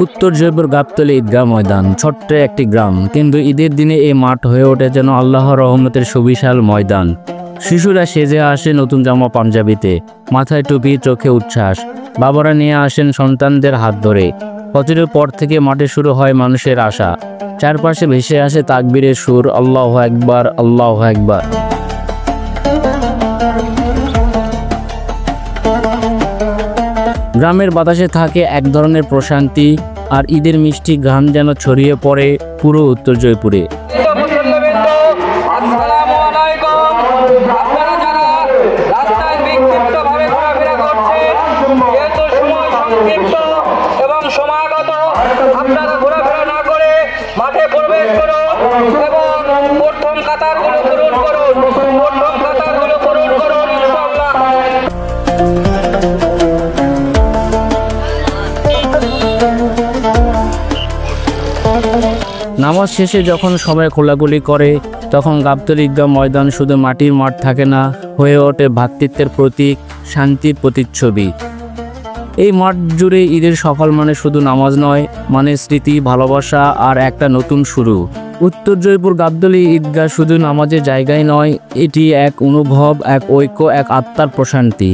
উত্তর জয়পুর গাবতলী ঈদগাহ ময়দান ছোট্ট একটি গ্রাম, কিন্তু ঈদের দিনে এই মাঠ হয়ে ওঠে যেন আল্লাহর রহমতের সুবিশাল ময়দান। শিশুরা সেজে আসে নতুন জামা পাঞ্জাবিতে, মাথায় টুপি, চোখে উচ্ছ্বাস। বাবারা নিয়ে আসেন সন্তানদের হাত ধরে। ফজরের পর থেকে মাঠে শুরু হয় মানুষের আশা। চারপাশে ভেসে আসে তাকবীরের সুর, আল্লাহু আকবার, আল্লাহু আকবার। গ্রামের বাতাসে থাকে এক ধরনের প্রশান্তি, আর ঈদের মিষ্টি ঘ্রাণ যেন ছড়িয়ে পড়ে পুরো উত্তর জয়পুরে। এবং সমাগত আপনারা ঘোরাফেরা না করে মাঠে প্রবেশ করুন এবং প্রথম কাতারগুলো পূরণ করুন, প্রথম কাতারগুলো পূরণ করুন ইনশাআল্লাহ। নামাজ শেষে যখন সবাই খোলাগুলি করে, তখন গাবতলী ঈদগাহ ময়দান শুধু মাটির মাঠ থাকে না, হয়ে ওঠে ভ্রাতৃত্বের প্রতীক, শান্তির প্রতিচ্ছবি। এই মাঠ জুড়ে ঈদের সকাল মানে শুধু নামাজ নয়, মানে স্মৃতি, ভালোবাসা আর একটা নতুন শুরু। উত্তর জয়পুর গাবতলী ঈদগাহ শুধু নামাজের জায়গায় নয়, এটি এক অনুভব, এক ঐক্য, এক আত্মার প্রশান্তি।